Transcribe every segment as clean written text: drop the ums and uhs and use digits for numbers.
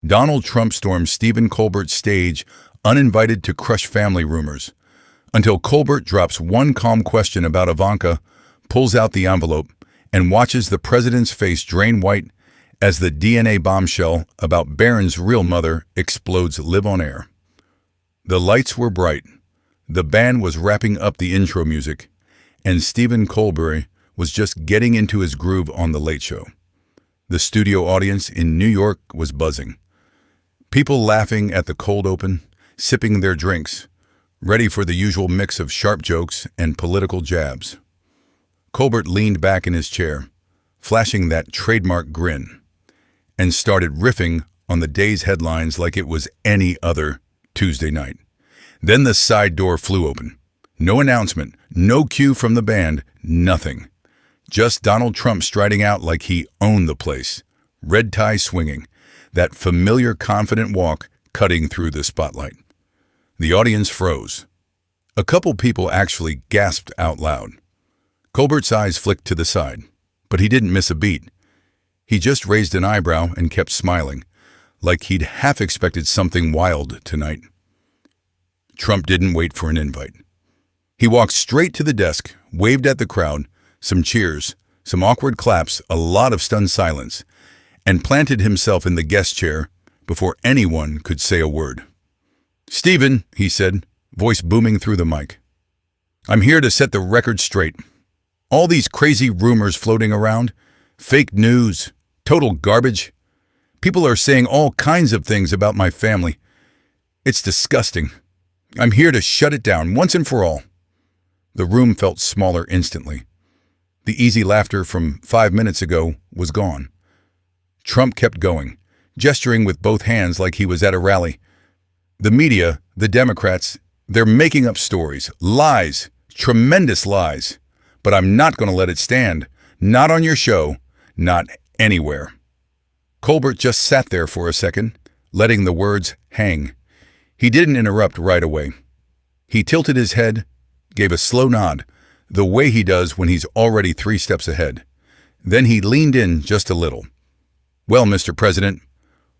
Donald Trump storms Stephen Colbert's stage, uninvited to crush family rumors, until Colbert drops one calm question about Ivanka, pulls out the envelope, and watches the president's face drain white as the DNA bombshell about Barron's real mother explodes live on air. The lights were bright, the band was wrapping up the intro music, and Stephen Colbert was just getting into his groove on The Late Show. The studio audience in New York was buzzing. People laughing at the cold open, sipping their drinks, ready for the usual mix of sharp jokes and political jabs. Colbert leaned back in his chair, flashing that trademark grin, and started riffing on the day's headlines like it was any other Tuesday night. Then the side door flew open. No announcement, no cue from the band, nothing. Just Donald Trump striding out like he owned the place, red tie swinging, that familiar confident walk cutting through the spotlight. The audience froze. A couple people actually gasped out loud. Colbert's eyes flicked to the side, but he didn't miss a beat. He just raised an eyebrow and kept smiling, like he'd half expected something wild tonight. Trump didn't wait for an invite. He walked straight to the desk, waved at the crowd, some cheers, some awkward claps, a lot of stunned silence, and planted himself in the guest chair before anyone could say a word. "Stephen," he said, voice booming through the mic, "I'm here to set the record straight. All these crazy rumors floating around, fake news, total garbage. People are saying all kinds of things about my family. It's disgusting. I'm here to shut it down once and for all." The room felt smaller instantly. The easy laughter from 5 minutes ago was gone. Trump kept going, gesturing with both hands like he was at a rally. The media, the Democrats, they're making up stories, lies, tremendous lies. But I'm not going to let it stand. Not on your show, not anywhere. Colbert just sat there for a second, letting the words hang. He didn't interrupt right away. He tilted his head, gave a slow nod, the way he does when he's already 3 steps ahead. Then he leaned in just a little. "Well, Mr. President,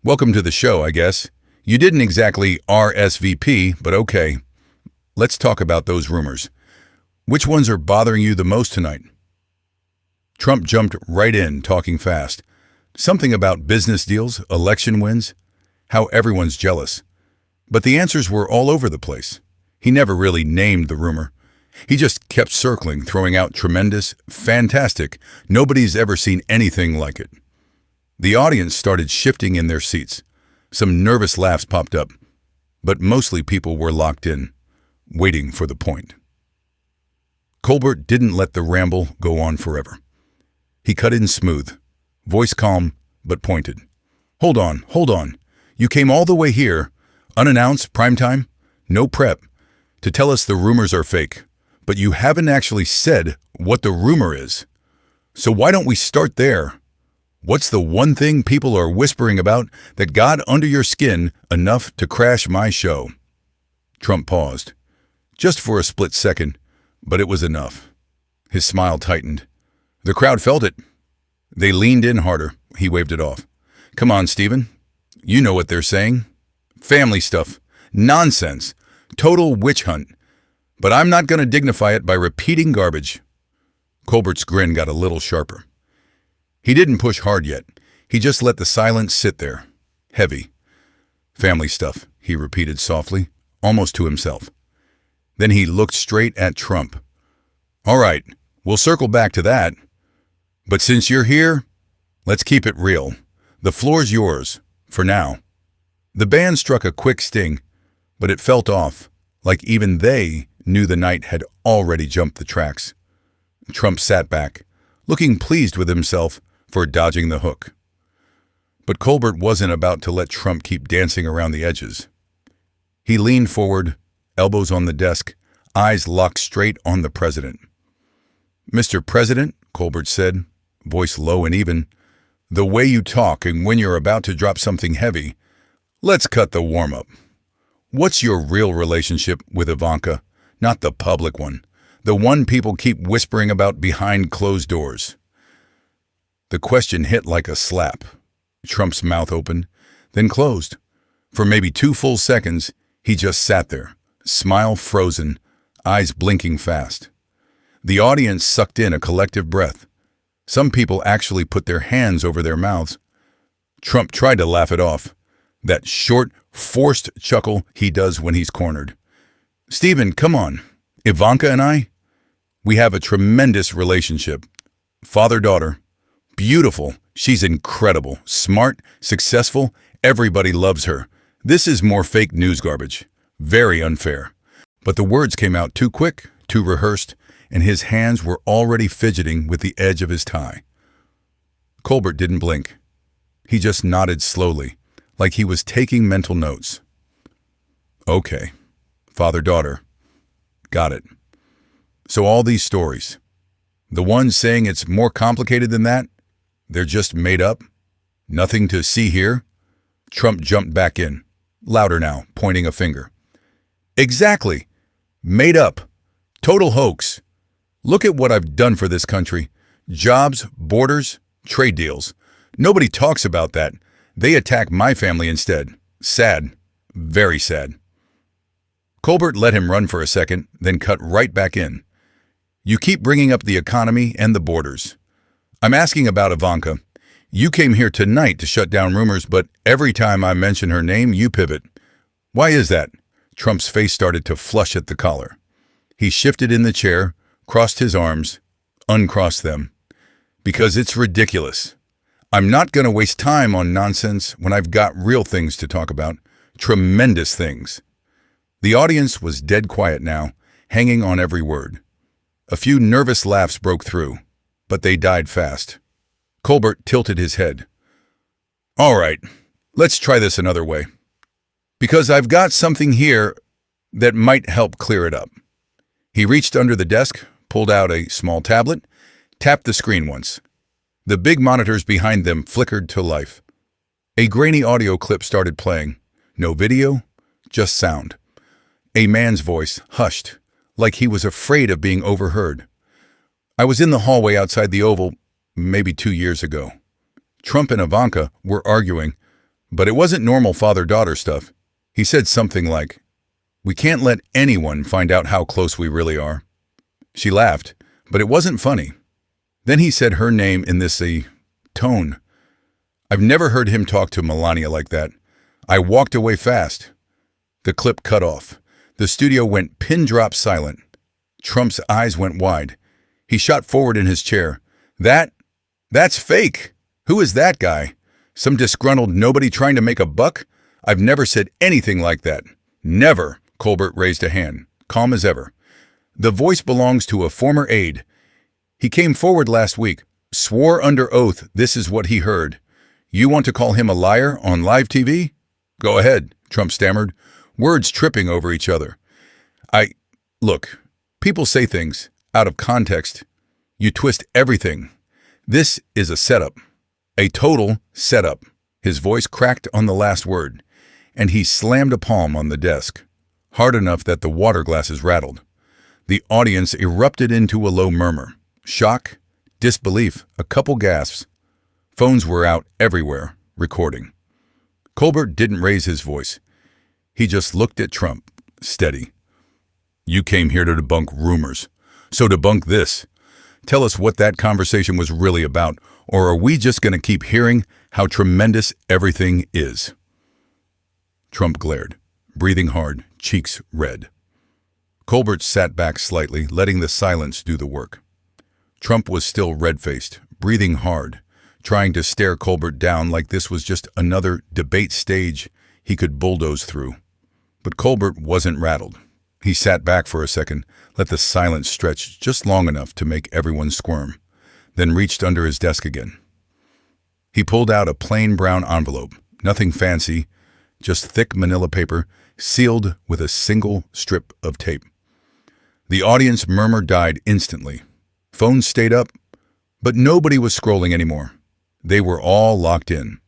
welcome to the show, I guess. You didn't exactly RSVP, but okay. Let's talk about those rumors. Which ones are bothering you the most tonight?" Trump jumped right in, talking fast. Something about business deals, election wins, how everyone's jealous. But the answers were all over the place. He never really named the rumor. He just kept circling, throwing out tremendous, fantastic, nobody's ever seen anything like it. The audience started shifting in their seats. Some nervous laughs popped up, but mostly people were locked in, waiting for the point. Colbert didn't let the ramble go on forever. He cut in smooth, voice calm but pointed. Hold on. You came all the way here, unannounced, primetime, no prep, to tell us the rumors are fake, but you haven't actually said what the rumor is. So why don't we start there? What's the one thing people are whispering about that got under your skin enough to crash my show?" Trump paused, just for a split second, but it was enough. His smile tightened. The crowd felt it. They leaned in harder. He waved it off. "Come on, Stephen. You know what they're saying. Family stuff. Nonsense. Total witch hunt. But I'm not going to dignify it by repeating garbage." Colbert's grin got a little sharper. He didn't push hard yet. He just let the silence sit there, heavy. "Family stuff," he repeated softly, almost to himself. Then he looked straight at Trump. "All right, we'll circle back to that. But since you're here, let's keep it real. The floor's yours, for now." The band struck a quick sting, but it felt off, like even they knew the night had already jumped the tracks. Trump sat back, looking pleased with himself for dodging the hook. But Colbert wasn't about to let Trump keep dancing around the edges. He leaned forward, elbows on the desk, eyes locked straight on the president. "Mr. President," Colbert said, voice low and even, "the way you talk and when you're about to drop something heavy, let's cut the warm-up. What's your real relationship with Ivanka? Not the public one, the one people keep whispering about behind closed doors." The question hit like a slap. Trump's mouth opened, then closed. For maybe 2 full seconds, he just sat there, smile frozen, eyes blinking fast. The audience sucked in a collective breath. Some people actually put their hands over their mouths. Trump tried to laugh it off. That short, forced chuckle he does when he's cornered. "Stephen, come on. Ivanka and I, we have a tremendous relationship. Father-daughter. Beautiful. She's incredible. Smart, successful. Everybody loves her. This is more fake news garbage. Very unfair." But the words came out too quick, too rehearsed, and his hands were already fidgeting with the edge of his tie. Colbert didn't blink. He just nodded slowly, like he was taking mental notes. "Okay, father-daughter. Got it. So all these stories, the ones saying it's more complicated than that, they're just made up? Nothing to see here?" Trump jumped back in, louder now, pointing a finger. "Exactly. Made up. Total hoax. Look at what I've done for this country. Jobs, borders, trade deals. Nobody talks about that. They attack my family instead. Sad. Very sad." Colbert let him run for a second, then cut right back in. "You keep bringing up the economy and the borders. I'm asking about Ivanka. You came here tonight to shut down rumors, but every time I mention her name, you pivot. Why is that?" Trump's face started to flush at the collar. He shifted in the chair, crossed his arms, uncrossed them. "Because it's ridiculous. I'm not going to waste time on nonsense when I've got real things to talk about. Tremendous things." The audience was dead quiet now, hanging on every word. A few nervous laughs broke through, but they died fast. Colbert tilted his head. "All right, let's try this another way. Because I've got something here that might help clear it up." He reached under the desk, pulled out a small tablet, tapped the screen once. The big monitors behind them flickered to life. A grainy audio clip started playing. No video, just sound. A man's voice, hushed, like he was afraid of being overheard. "I was in the hallway outside the Oval, maybe 2 years ago. Trump and Ivanka were arguing, but it wasn't normal father-daughter stuff. He said something like, 'We can't let anyone find out how close we really are.' She laughed, but it wasn't funny. Then he said her name in this tone. I've never heard him talk to Melania like that. I walked away fast." The clip cut off. The studio went pin-drop silent. Trump's eyes went wide. He shot forward in his chair. That's fake. Who is that guy? Some disgruntled nobody trying to make a buck? I've never said anything like that. Never." Colbert raised a hand, calm as ever. "The voice belongs to a former aide. He came forward last week, swore under oath this is what he heard. You want to call him a liar on live TV? Go ahead," Trump stammered, words tripping over each other. Look, people say things out of context. You twist everything. This is a setup. A total setup." His voice cracked on the last word, and he slammed a palm on the desk, hard enough that the water glasses rattled. The audience erupted into a low murmur. Shock, disbelief, a couple gasps. Phones were out everywhere, recording. Colbert didn't raise his voice. He just looked at Trump, steady. "You came here to debunk rumors. So debunk this. Tell us what that conversation was really about, or are we just going to keep hearing how tremendous everything is?" Trump glared, breathing hard, cheeks red. Colbert sat back slightly, letting the silence do the work. Trump was still red-faced, breathing hard, trying to stare Colbert down like this was just another debate stage he could bulldoze through. But Colbert wasn't rattled. He sat back for a second, let the silence stretch just long enough to make everyone squirm, then reached under his desk again. He pulled out a plain brown envelope, nothing fancy, just thick manila paper, sealed with a single strip of tape. The audience murmur died instantly. Phones stayed up, but nobody was scrolling anymore. They were all locked in.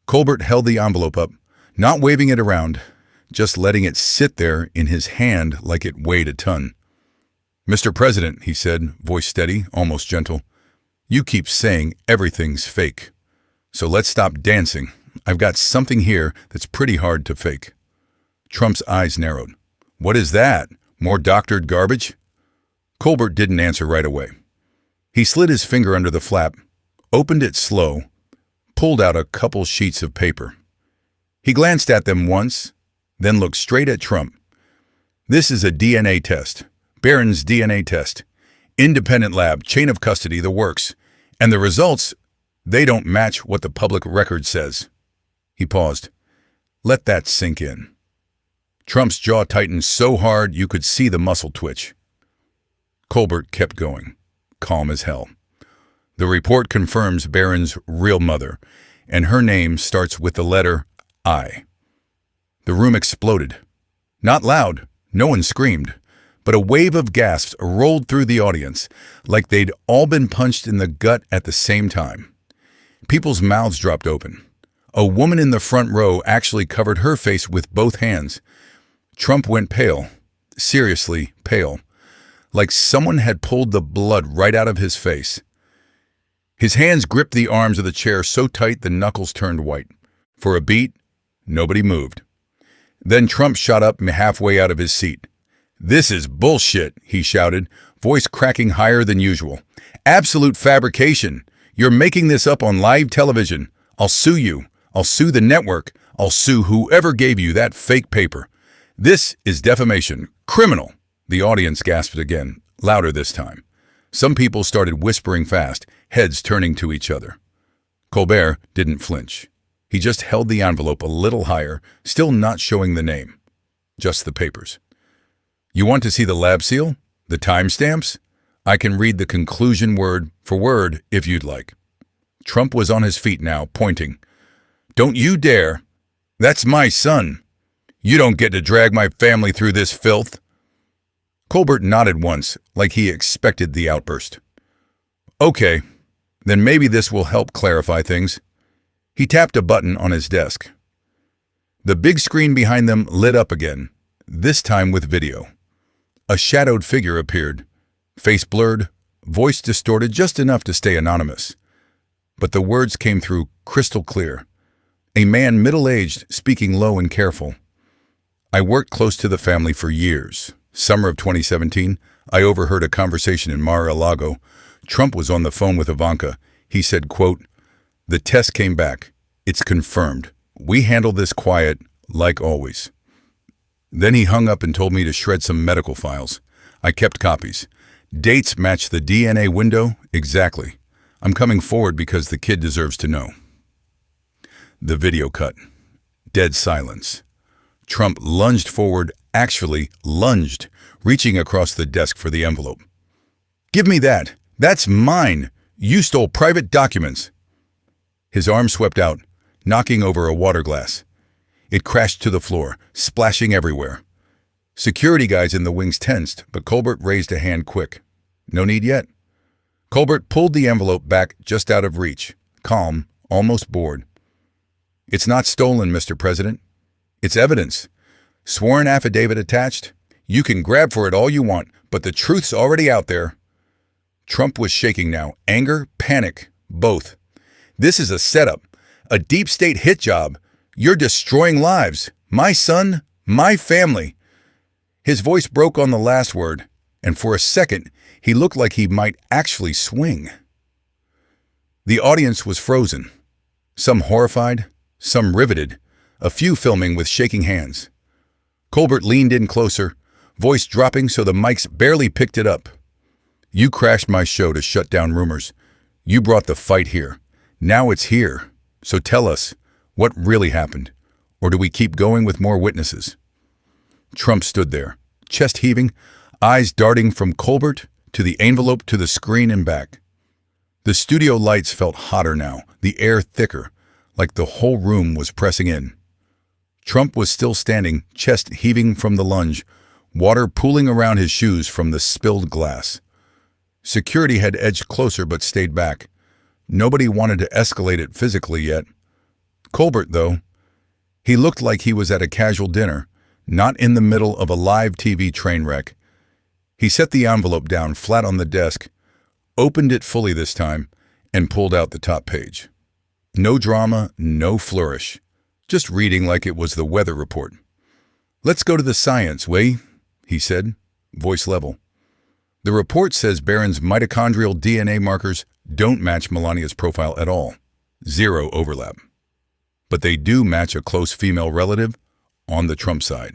Colbert held the envelope up, not waving it around, just letting it sit there in his hand like it weighed a ton. "Mr. President," he said, voice steady, almost gentle, "you keep saying everything's fake. So let's stop dancing. I've got something here that's pretty hard to fake." Trump's eyes narrowed. "What is that? More doctored garbage?" Colbert didn't answer right away. He slid his finger under the flap, opened it slow, pulled out a couple sheets of paper. He glanced at them once, then looked straight at Trump. "This is a DNA test. Barron's DNA test. Independent lab, chain of custody, the works. And the results, they don't match what the public record says." He paused. "Let that sink in." Trump's jaw tightened so hard you could see the muscle twitch. Colbert kept going, calm as hell. "The report confirms Barron's real mother, and her name starts with the letter I." The room exploded. Not loud, no one screamed, but a wave of gasps rolled through the audience, like they'd all been punched in the gut at the same time. People's mouths dropped open. A woman in the front row actually covered her face with both hands. Trump went pale, seriously pale, like someone had pulled the blood right out of his face. His hands gripped the arms of the chair so tight the knuckles turned white. For a beat, nobody moved. Then Trump shot up halfway out of his seat. "This is bullshit," he shouted, voice cracking higher than usual. "Absolute fabrication. You're making this up on live television. I'll sue you. I'll sue the network. I'll sue whoever gave you that fake paper. This is defamation. Criminal." The audience gasped again, louder this time. Some people started whispering fast, heads turning to each other. Colbert didn't flinch. He just held the envelope a little higher, still not showing the name. Just the papers. "You want to see the lab seal? The timestamps? I can read the conclusion word for word if you'd like." Trump was on his feet now, pointing. "Don't you dare! That's my son! You don't get to drag my family through this filth." Colbert nodded once, like he expected the outburst. "Okay, then maybe this will help clarify things." He tapped a button on his desk. The big screen behind them lit up again, this time with video. A shadowed figure appeared, face blurred, voice distorted just enough to stay anonymous. But the words came through crystal clear. A man middle-aged, speaking low and careful. "I worked close to the family for years. Summer of 2017, I overheard a conversation in Mar-a-Lago. Trump was on the phone with Ivanka. He said, quote, 'The test came back. It's confirmed. We handle this quiet, like always.' Then he hung up and told me to shred some medical files. I kept copies. Dates match the DNA window exactly. I'm coming forward because the kid deserves to know." The video cut. Dead silence. Trump lunged forward, actually lunged, reaching across the desk for the envelope. "Give me that! That's mine! You stole private documents!" His arm swept out, knocking over a water glass. It crashed to the floor, splashing everywhere. Security guys in the wings tensed, but Colbert raised a hand quick. "No need yet." Colbert pulled the envelope back just out of reach, calm, almost bored. "It's not stolen, Mr. President. It's evidence. Sworn affidavit attached. You can grab for it all you want, but the truth's already out there." Trump was shaking now, anger, panic, both. "This is a setup, a deep state hit job. You're destroying lives. My son, my family." His voice broke on the last word, and for a second, he looked like he might actually swing. The audience was frozen, some horrified, some riveted, a few filming with shaking hands. Colbert leaned in closer, voice dropping so the mics barely picked it up. "You crashed my show to shut down rumors. You brought the fight here. Now it's here. So tell us, what really happened? Or do we keep going with more witnesses?" Trump stood there, chest heaving, eyes darting from Colbert to the envelope to the screen and back. The studio lights felt hotter now, the air thicker, like the whole room was pressing in. Trump was still standing, chest heaving from the lunge, water pooling around his shoes from the spilled glass. Security had edged closer but stayed back. Nobody wanted to escalate it physically yet. Colbert, though, he looked like he was at a casual dinner, not in the middle of a live TV train wreck. He set the envelope down flat on the desk, opened it fully this time, and pulled out the top page. No drama, no flourish. Just reading like it was the weather report. "Let's go to the science, we," he said, voice level. "The report says Barron's mitochondrial DNA markers don't match Melania's profile at all. Zero overlap. But they do match a close female relative on the Trump side.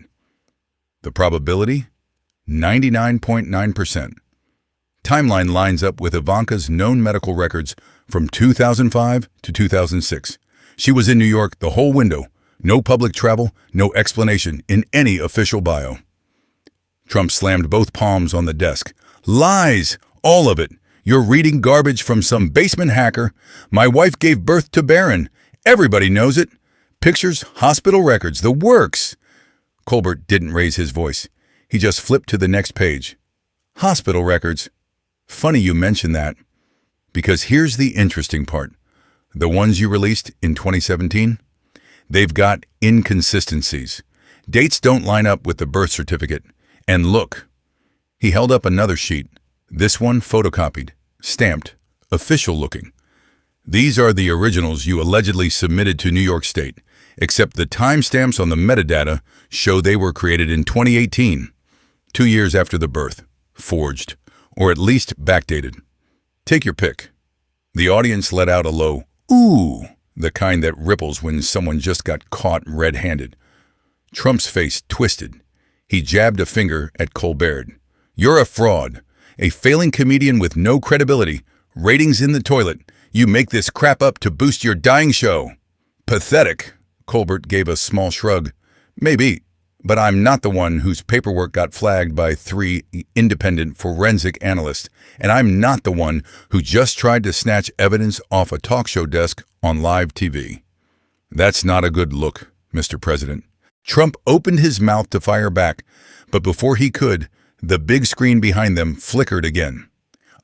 The probability? 99.9%. Timeline lines up with Ivanka's known medical records from 2005 to 2006. She was in New York the whole window. No public travel, no explanation in any official bio." Trump slammed both palms on the desk. "Lies! All of it! You're reading garbage from some basement hacker. My wife gave birth to Barron. Everybody knows it. Pictures, hospital records, the works." Colbert didn't raise his voice. He just flipped to the next page. "Hospital records. Funny you mention that. Because here's the interesting part. The ones you released in 2017? They've got inconsistencies. Dates don't line up with the birth certificate. And look." He held up another sheet. This one photocopied, stamped, official looking. "These are the originals you allegedly submitted to New York State, except the timestamps on the metadata show they were created in 2018, 2 years after the birth, forged, or at least backdated. Take your pick." The audience let out a low, "Ooh," the kind that ripples when someone just got caught red-handed. Trump's face twisted. He jabbed a finger at Colbert. "You're a fraud. A failing comedian with no credibility. Ratings in the toilet. You make this crap up to boost your dying show." "Pathetic." Colbert gave a small shrug. "Maybe, but I'm not the one whose paperwork got flagged by 3 independent forensic analysts, and I'm not the one who just tried to snatch evidence off a talk show desk on live TV. That's not a good look, Mr. President." Trump opened his mouth to fire back, but before he could, the big screen behind them flickered again.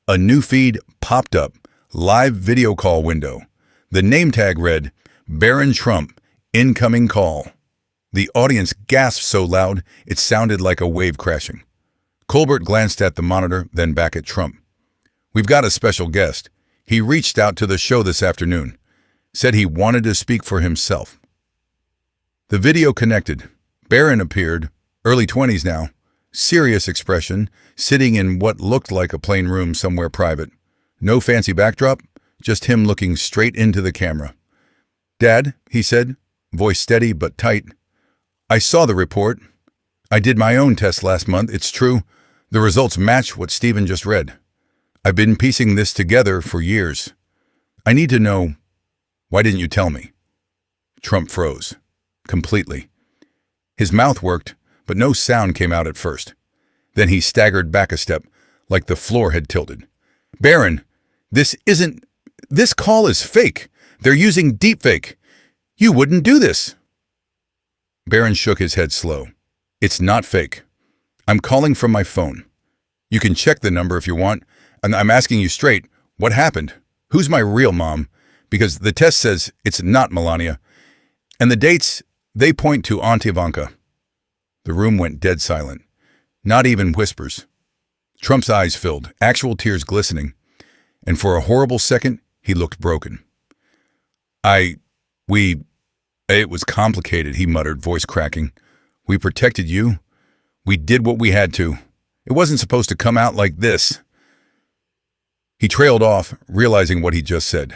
A new feed popped up, live video call window. The name tag read, "Barron Trump, incoming call." The audience gasped so loud it sounded like a wave crashing. Colbert glanced at the monitor, then back at Trump. "We've got a special guest. He reached out to the show this afternoon. Said he wanted to speak for himself." The video connected. Barron appeared, early 20s now, serious expression, sitting in what looked like a plain room somewhere private. No fancy backdrop, just him looking straight into the camera. "Dad," he said, voice steady but tight, "I saw the report. I did my own test last month, it's true. The results match what Stephen just read. I've been piecing this together for years. I need to know, why didn't you tell me?" Trump froze. Completely. His mouth worked, but no sound came out at first. Then he staggered back a step, like the floor had tilted. "Barron, this call is fake. They're using deepfake. You wouldn't do this." Barron shook his head slow. "It's not fake. I'm calling from my phone. You can check the number if you want, and I'm asking you straight, what happened? Who's my real mom? Because the test says it's not Melania. And the dates, they point to Aunt Ivanka." The room went dead silent. Not even whispers. Trump's eyes filled, actual tears glistening, and for a horrible second, he looked broken. It was complicated," he muttered, voice cracking. "We protected you. We did what we had to. It wasn't supposed to come out like this." He trailed off, realizing what he just said.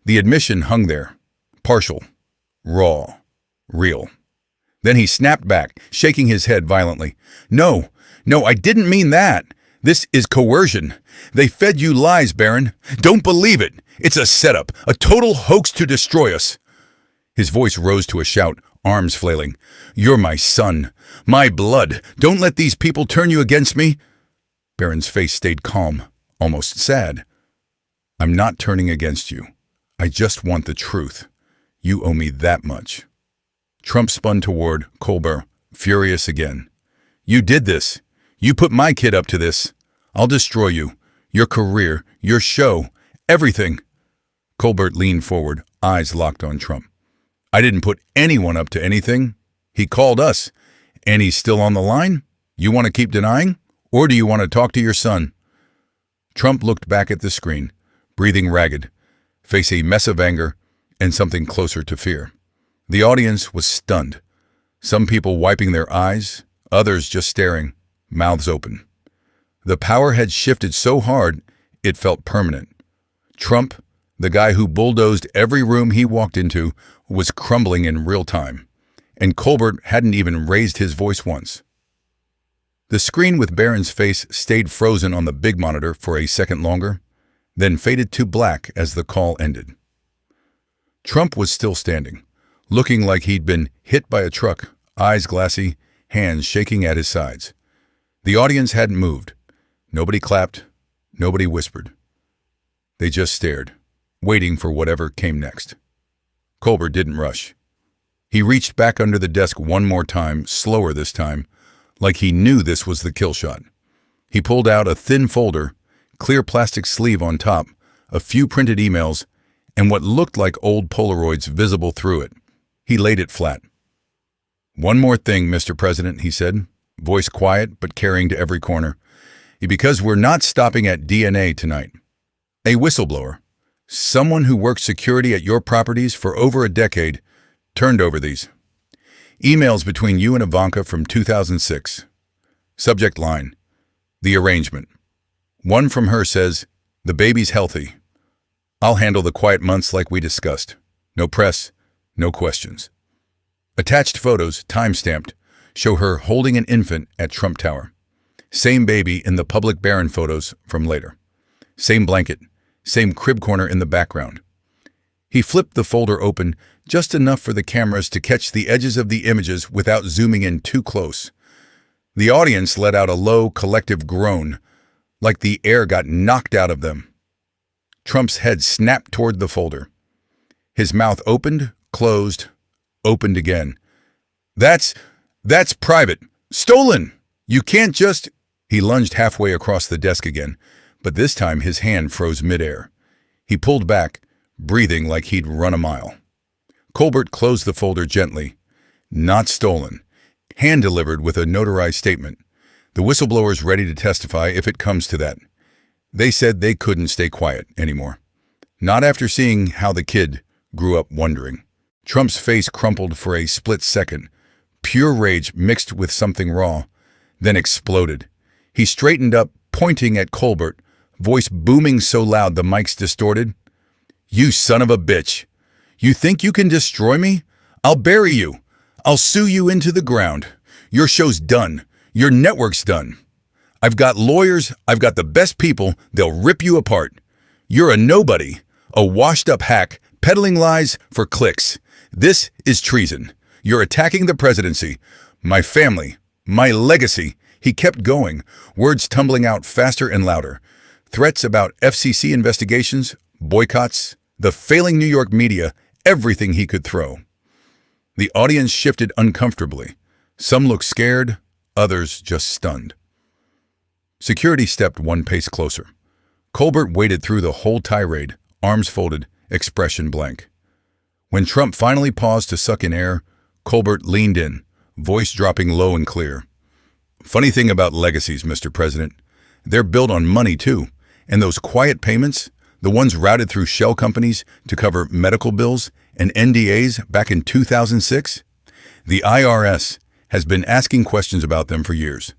The admission hung there, partial, raw, real. Then he snapped back, shaking his head violently. No, I didn't mean that. This is coercion. They fed you lies, Barron. Don't believe it. It's a setup, a total hoax to destroy us." His voice rose to a shout, arms flailing. "You're my son, my blood. Don't let these people turn you against me." Barron's face stayed calm, almost sad. "I'm not turning against you. I just want the truth. You owe me that much." Trump spun toward Colbert, furious again. "You did this. You put my kid up to this. I'll destroy you, your career, your show, everything." Colbert leaned forward, eyes locked on Trump. "I didn't put anyone up to anything. He called us. And he's still on the line? You want to keep denying? Or do you want to talk to your son?" Trump looked back at the screen, breathing ragged, face a mess of anger, and something closer to fear. The audience was stunned. Some people wiping their eyes, others just staring, mouths open. The power had shifted so hard, it felt permanent. Trump, the guy who bulldozed every room he walked into, was crumbling in real time. And Colbert hadn't even raised his voice once. The screen with Barron's face stayed frozen on the big monitor for a second longer, then faded to black as the call ended. Trump was still standing, looking like he'd been hit by a truck, eyes glassy, hands shaking at his sides. The audience hadn't moved. Nobody clapped. Nobody whispered. They just stared, waiting for whatever came next. Colbert didn't rush. He reached back under the desk one more time, slower this time, like he knew this was the kill shot. He pulled out a thin folder, clear plastic sleeve on top, a few printed emails, and what looked like old Polaroids visible through it. He laid it flat. "One more thing, Mr. President," he said, voice quiet but carrying to every corner. "Because we're not stopping at DNA tonight. A whistleblower, someone who worked security at your properties for over a decade, turned over these. Emails between you and Ivanka from 2006. Subject line, the arrangement. One from her says, 'The baby's healthy. I'll handle the quiet months like we discussed. No press, no questions.' Attached photos, time-stamped, show her holding an infant at Trump Tower. Same baby in the public Barron photos from later. Same blanket, same crib corner in the background. He flipped the folder open just enough for the cameras to catch the edges of the images without zooming in too close. The audience let out a low, collective groan, like the air got knocked out of them. Trump's head snapped toward the folder. His mouth opened, closed, opened again. That's private. Stolen! You can't just..." He lunged halfway across the desk again, but this time his hand froze midair. He pulled back, breathing like he'd run a mile. Colbert closed the folder gently. "Not stolen. Hand-delivered with a notarized statement. The whistleblower's ready to testify if it comes to that. They said they couldn't stay quiet anymore. Not after seeing how the kid grew up wondering." Trump's face crumpled for a split second. Pure rage mixed with something raw, then exploded. He straightened up, pointing at Colbert, voice booming so loud the mics distorted. "You son of a bitch! You think you can destroy me? I'll bury you. I'll sue you into the ground. Your show's done. Your network's done. I've got lawyers. I've got the best people. They'll rip you apart. You're a nobody, a washed-up hack, peddling lies for clicks. This is treason. You're attacking the presidency, my family, my legacy." He kept going, words tumbling out faster and louder. Threats about FCC investigations, boycotts, the failing New York media, everything he could throw. The audience shifted uncomfortably. Some looked scared, others just stunned. Security stepped one pace closer. Colbert waded through the whole tirade, arms folded, expression blank. When Trump finally paused to suck in air, Colbert leaned in, voice dropping low and clear. "Funny thing about legacies, Mr. President. They're built on money, too. And those quiet payments, the ones routed through shell companies to cover medical bills and NDAs back in 2006, the IRS has been asking questions about them for years.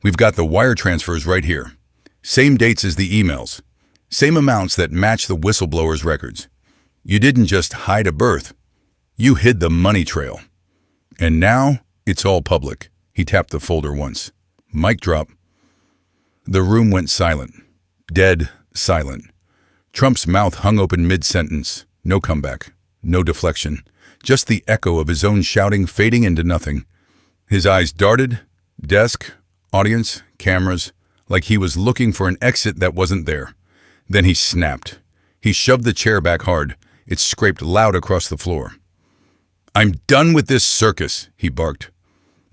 We've got the wire transfers right here. Same dates as the emails. Same amounts that match the whistleblower's records. You didn't just hide a birth. You hid the money trail. And now it's all public." He tapped the folder once. Mic drop. The room went silent. Dead silent. Trump's mouth hung open mid-sentence. No comeback. No deflection. Just the echo of his own shouting fading into nothing. His eyes darted. Desk, audience, cameras, like he was looking for an exit that wasn't there. Then he snapped. He shoved the chair back hard. It scraped loud across the floor. "I'm done with this circus," he barked.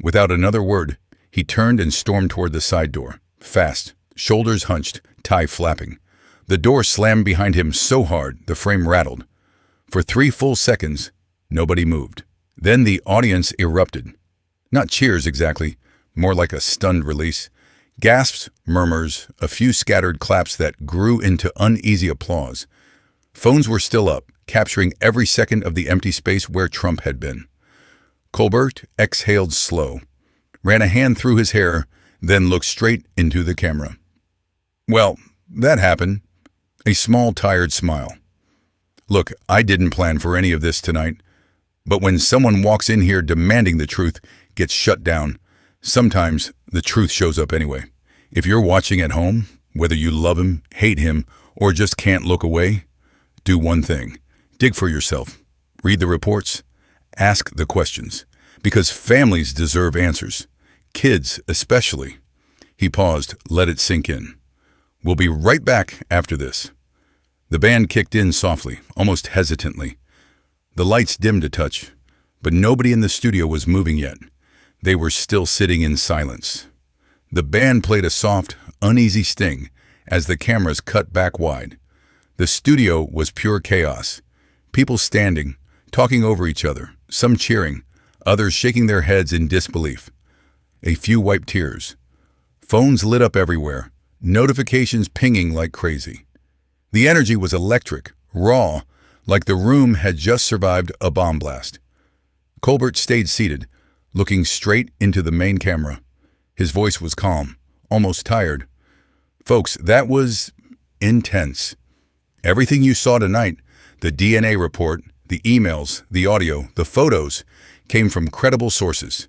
Without another word, he turned and stormed toward the side door, fast, shoulders hunched, tie flapping. The door slammed behind him so hard the frame rattled. For 3 full seconds, nobody moved. Then the audience erupted. Not cheers exactly, more like a stunned release. Gasps, murmurs, a few scattered claps that grew into uneasy applause. Phones were still up, capturing every second of the empty space where Trump had been. Colbert exhaled slow, ran a hand through his hair, then looked straight into the camera. "Well, that happened." A small, tired smile. "Look, I didn't plan for any of this tonight, but when someone walks in here demanding the truth gets shut down, sometimes the truth shows up anyway. If you're watching at home, whether you love him, hate him, or just can't look away, do one thing. Dig for yourself. Read the reports. Ask the questions. Because families deserve answers. Kids especially." He paused, let it sink in. "We'll be right back after this." The band kicked in softly, almost hesitantly. The lights dimmed a touch, but nobody in the studio was moving yet. They were still sitting in silence. The band played a soft, uneasy sting as the cameras cut back wide. The studio was pure chaos. People standing, talking over each other, some cheering, others shaking their heads in disbelief. A few wiped tears. Phones lit up everywhere, notifications pinging like crazy. The energy was electric, raw, like the room had just survived a bomb blast. Colbert stayed seated, looking straight into the main camera. His voice was calm, almost tired. "Folks, that was intense. Everything you saw tonight, the DNA report, the emails, the audio, the photos, came from credible sources.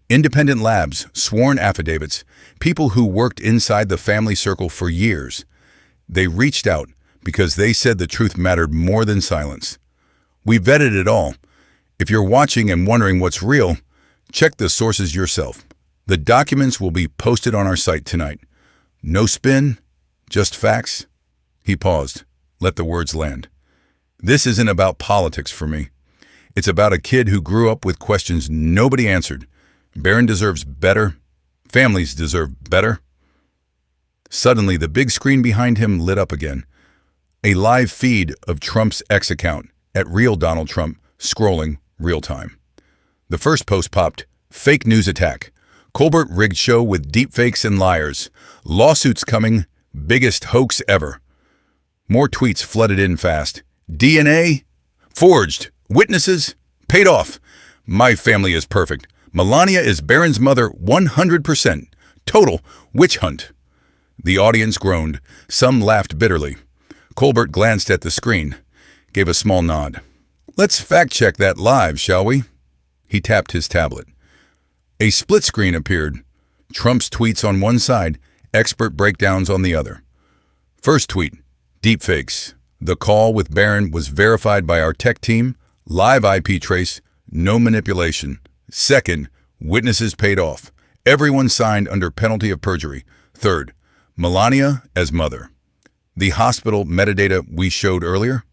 Independent labs, sworn affidavits, people who worked inside the family circle for years. They reached out because they said the truth mattered more than silence. We vetted it all. If you're watching and wondering what's real, check the sources yourself. The documents will be posted on our site tonight. No spin, just facts." He paused, let the words land. "This isn't about politics for me. It's about a kid who grew up with questions nobody answered. Barron deserves better. Families deserve better." Suddenly, the big screen behind him lit up again. A live feed of Trump's X account, at Real Donald Trump, scrolling real time. The first post popped, "Fake news attack. Colbert rigged show with deepfakes and liars. Lawsuits coming. Biggest hoax ever." More tweets flooded in fast. "DNA? Forged. Witnesses? Paid off. My family is perfect. Melania is Barron's mother 100%. Total witch hunt." The audience groaned. Some laughed bitterly. Colbert glanced at the screen, gave a small nod. "Let's fact-check that live, shall we?" He tapped his tablet. A split screen appeared. Trump's tweets on one side, expert breakdowns on the other. First tweet, deepfakes. The call with Barron was verified by our tech team, live IP trace, no manipulation. Second, witnesses paid off. Everyone signed under penalty of perjury. Third, Melania as mother. The hospital metadata we showed earlier?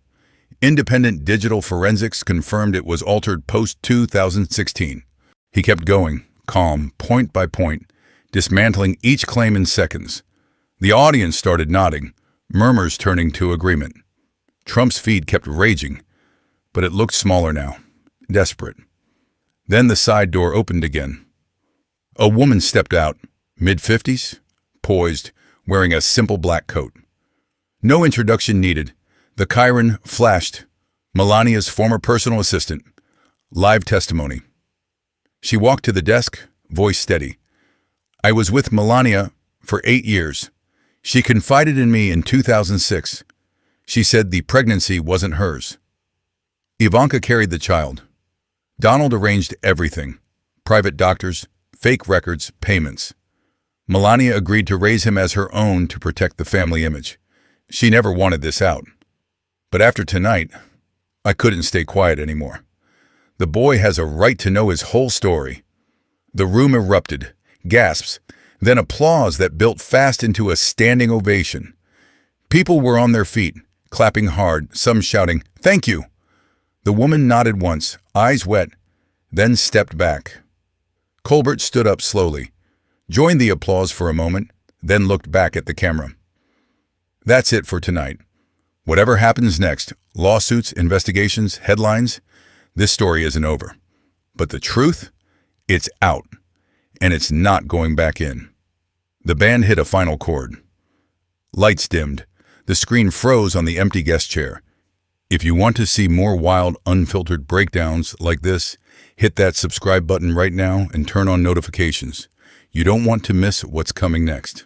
Independent digital forensics confirmed it was altered post-2016. He kept going, calm, point by point, dismantling each claim in seconds. The audience started nodding, murmurs turning to agreement. Trump's feed kept raging, but it looked smaller now, desperate. Then the side door opened again. A woman stepped out, mid-50s, poised, wearing a simple black coat. No introduction needed. The Chiron flashed. Melania's former personal assistant. Live testimony. She walked to the desk, voice steady. "I was with Melania for 8 years. She confided in me in 2006. She said the pregnancy wasn't hers. Ivanka carried the child. Donald arranged everything. Private doctors, fake records, payments. Melania agreed to raise him as her own to protect the family image. She never wanted this out. But after tonight, I couldn't stay quiet anymore. The boy has a right to know his whole story." The room erupted, gasps, then applause that built fast into a standing ovation. People were on their feet, clapping hard, some shouting, "Thank you." The woman nodded once, eyes wet, then stepped back. Colbert stood up slowly, joined the applause for a moment, then looked back at the camera. "That's it for tonight. Whatever happens next, lawsuits, investigations, headlines, this story isn't over. But the truth? It's out. And it's not going back in." The band hit a final chord. Lights dimmed. The screen froze on the empty guest chair. If you want to see more wild, unfiltered breakdowns like this, hit that subscribe button right now and turn on notifications. You don't want to miss what's coming next.